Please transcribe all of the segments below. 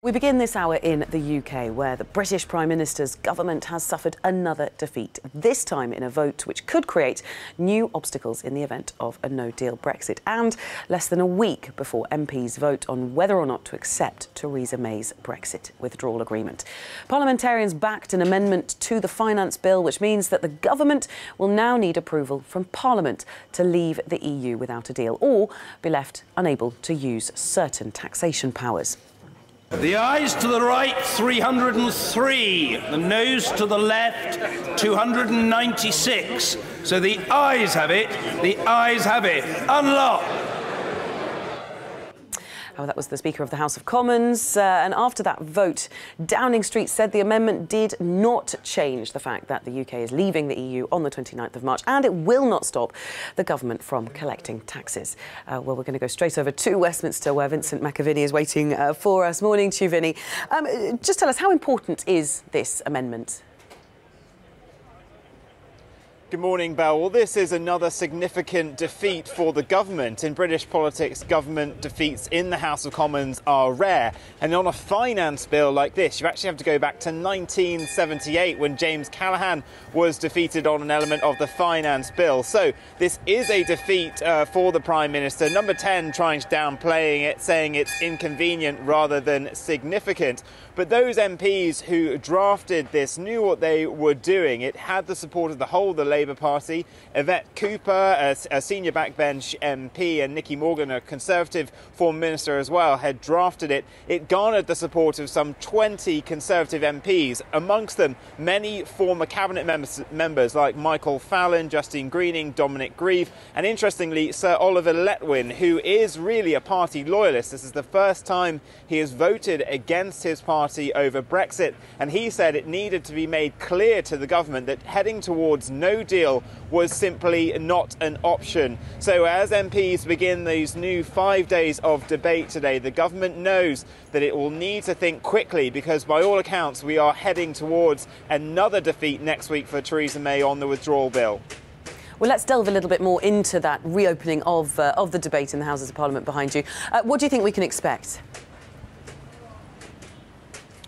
We begin this hour in the UK, where the British Prime Minister's government has suffered another defeat, this time in a vote which could create new obstacles in the event of a no-deal Brexit, and less than a week before MPs vote on whether or not to accept Theresa May's Brexit withdrawal agreement. Parliamentarians backed an amendment to the finance bill, which means that the government will now need approval from Parliament to leave the EU without a deal, or be left unable to use certain taxation powers. The ayes to the right, 303. The noes to the left, 296. So the ayes have it. The ayes have it. Unlock. Oh, that was the Speaker of the House of Commons. And after that vote, Downing Street said the amendment did not change the fact that the UK is leaving the EU on the 29th of March, and it will not stop the government from collecting taxes. Well, we're going to go straight over to Westminster, where Vincent McAviney is waiting for us. Morning to you, Vinny. Just tell us, how important is this amendment? Good morning, Belle. Well, this is another significant defeat for the government. In British politics, government defeats in the House of Commons are rare. And on a finance bill like this, you actually have to go back to 1978 when James Callaghan was defeated on an element of the finance bill. So this is a defeat for the Prime Minister. Number 10 trying to downplaying it, saying it's inconvenient rather than significant. But those MPs who drafted this knew what they were doing. It had the support of the whole of the Labour Party. Yvette Cooper, a senior backbench MP, and Nicky Morgan, a Conservative former minister as well, had drafted it. It garnered the support of some 20 Conservative MPs, amongst them many former cabinet members like Michael Fallon, Justine Greening, Dominic Grieve, and interestingly Sir Oliver Letwin, who is really a party loyalist. This is the first time he has voted against his party over Brexit, and he said it needed to be made clear to the government that heading towards no deal was simply not an option. So as MPs begin these new 5 days of debate today, the government knows that it will need to think quickly, because by all accounts we are heading towards another defeat next week for Theresa May on the withdrawal bill. Well, let's delve a little bit more into that reopening of the debate in the Houses of Parliament behind you. What do you think we can expect?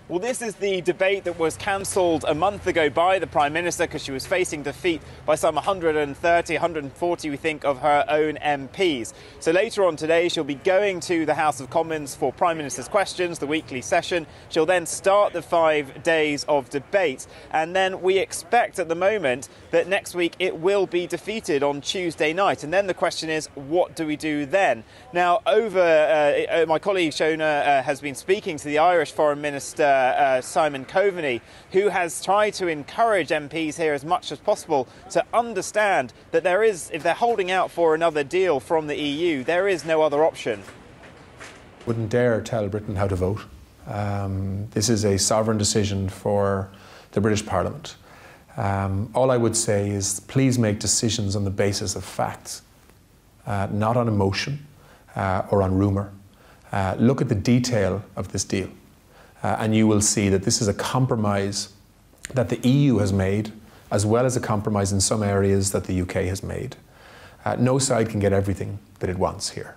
Well, this is the debate that was cancelled a month ago by the Prime Minister because she was facing defeat by some 130, 140, we think, of her own MPs. So later on today, she'll be going to the House of Commons for Prime Minister's Questions, the weekly session. She'll then start the 5 days of debate. And then we expect at the moment that next week it will be defeated on Tuesday night. And then the question is, what do we do then? Now, my colleague Shona has been speaking to the Irish Foreign Minister, Simon Coveney, who has tried to encourage MPs here as much as possible to understand that there is, if they're holding out for another deal from the EU, there is no other option. Wouldn't dare tell Britain how to vote. This is a sovereign decision for the British Parliament. All I would say is please make decisions on the basis of facts, not on emotion or on rumour. Look at the detail of this deal. And you will see that this is a compromise that the EU has made, as well as a compromise in some areas that the UK has made. No side can get everything that it wants here.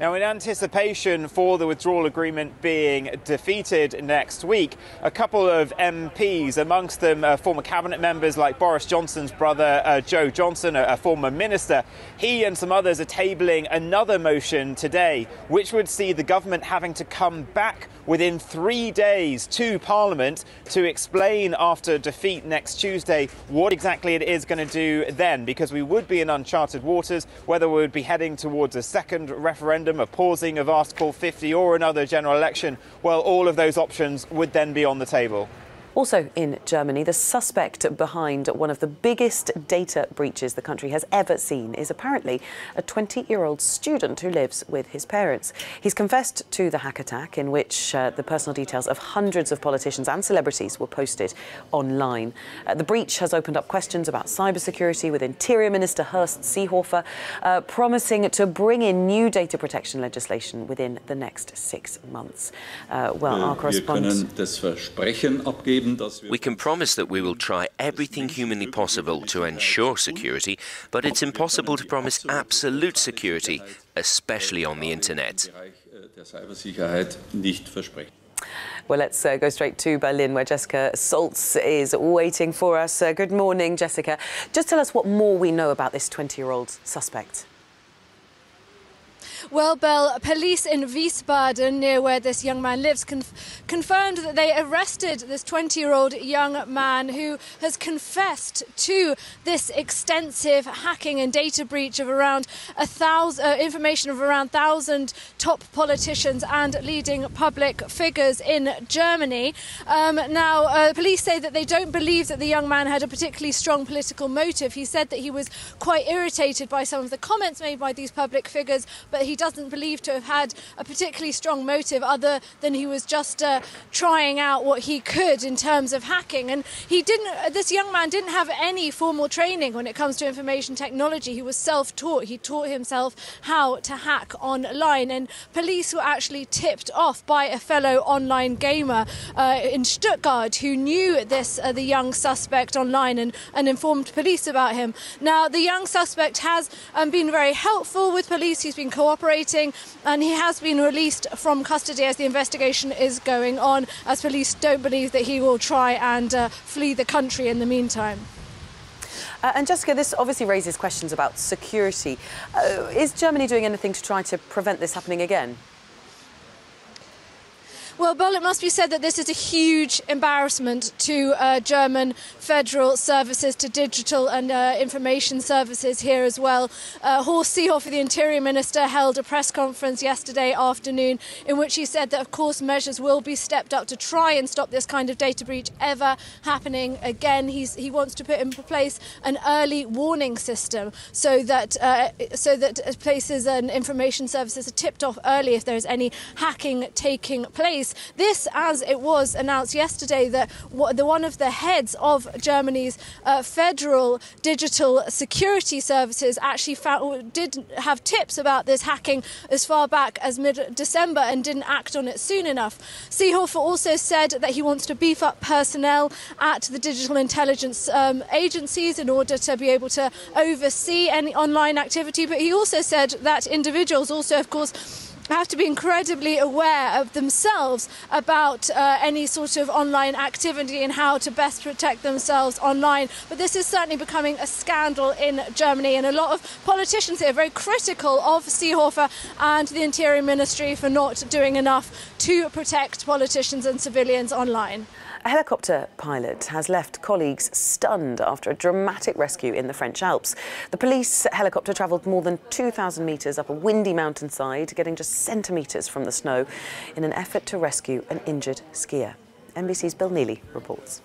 Now, in anticipation for the withdrawal agreement being defeated next week, a couple of MPs, amongst them former cabinet members like Boris Johnson's brother Joe Johnson, a former minister, he and some others are tabling another motion today, which would see the government having to come back within 3 days to Parliament to explain after defeat next Tuesday what exactly it is going to do then, because we would be in uncharted waters, whether we would be heading towards a second referendum, a pausing of Article 50 or another general election. Well, all of those options would then be on the table. Also in Germany, the suspect behind one of the biggest data breaches the country has ever seen is apparently a 20-year-old student who lives with his parents. He's confessed to the hack attack, in which the personal details of hundreds of politicians and celebrities were posted online. The breach has opened up questions about cybersecurity, with Interior Minister Horst Seehofer promising to bring in new data protection legislation within the next 6 months. Well, our correspondent... We can promise that we will try everything humanly possible to ensure security, but it's impossible to promise absolute security, especially on the internet. Well, let's go straight to Berlin, where Jessica Saltz is waiting for us. Good morning, Jessica. Just tell us what more we know about this 20-year-old suspect. Well, Belle, police in Wiesbaden, near where this young man lives, confirmed that they arrested this 20-year-old young man who has confessed to this extensive hacking and data breach of around 1,000, information of around 1,000 top politicians and leading public figures in Germany. Now, police say that they don't believe that the young man had a particularly strong political motive. He said that he was quite irritated by some of the comments made by these public figures, but he doesn't believe to have had a particularly strong motive other than he was just trying out what he could in terms of hacking. And this young man didn't have any formal training when it comes to information technology. He was self-taught. He taught himself how to hack online. And police were actually tipped off by a fellow online gamer in Stuttgart who knew the young suspect online and informed police about him. Now, the young suspect has been very helpful with police. He's been cooperating, and he has been released from custody as the investigation is going on, as police don't believe that he will try and flee the country in the meantime. And Jessica, this obviously raises questions about security. Is Germany doing anything to try to prevent this happening again? Well, Bill, it must be said that this is a huge embarrassment to German federal services, to digital and information services here as well. Horst Seehofer, the Interior Minister, held a press conference yesterday afternoon in which he said that, of course, measures will be stepped up to try and stop this kind of data breach ever happening again. He wants to put in place an early warning system so that places and information services are tipped off early if there is any hacking taking place. This, as it was announced yesterday, that one of the heads of Germany's federal digital security services actually did have tips about this hacking as far back as mid-December and didn't act on it soon enough. Seehofer also said that he wants to beef up personnel at the digital intelligence agencies in order to be able to oversee any online activity, but he also said that individuals also, of course, have to be incredibly aware of themselves about any sort of online activity and how to best protect themselves online. But this is certainly becoming a scandal in Germany, and a lot of politicians here are very critical of Seehofer and the Interior Ministry for not doing enough to protect politicians and civilians online. A helicopter pilot has left colleagues stunned after a dramatic rescue in the French Alps. The police helicopter travelled more than 2,000 metres up a windy mountainside, getting just centimetres from the snow in an effort to rescue an injured skier. NBC's Bill Neely reports.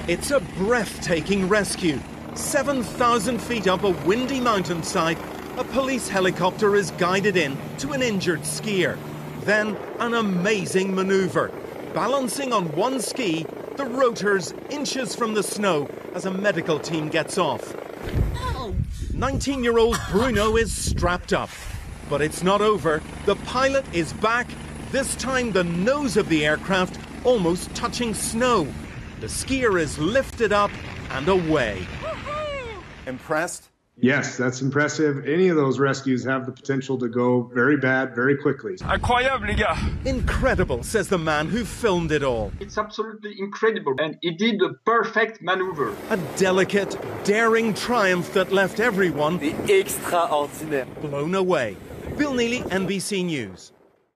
It's a breathtaking rescue. 7,000 feet up a windy mountainside, a police helicopter is guided in to an injured skier. Then an amazing manoeuvre. Balancing on one ski, the rotors inches from the snow as a medical team gets off. 19-year-old Bruno is strapped up. But it's not over. The pilot is back, this time the nose of the aircraft almost touching snow. The skier is lifted up and away. Impressed? Yes, that's impressive. Any of those rescues have the potential to go very bad very quickly. Incroyable, les gars. Incredible, says the man who filmed it all. It's absolutely incredible, and he did the perfect maneuver. A delicate, daring triumph that left everyone Extraordinaire. blown away. Bill Neely, NBC News.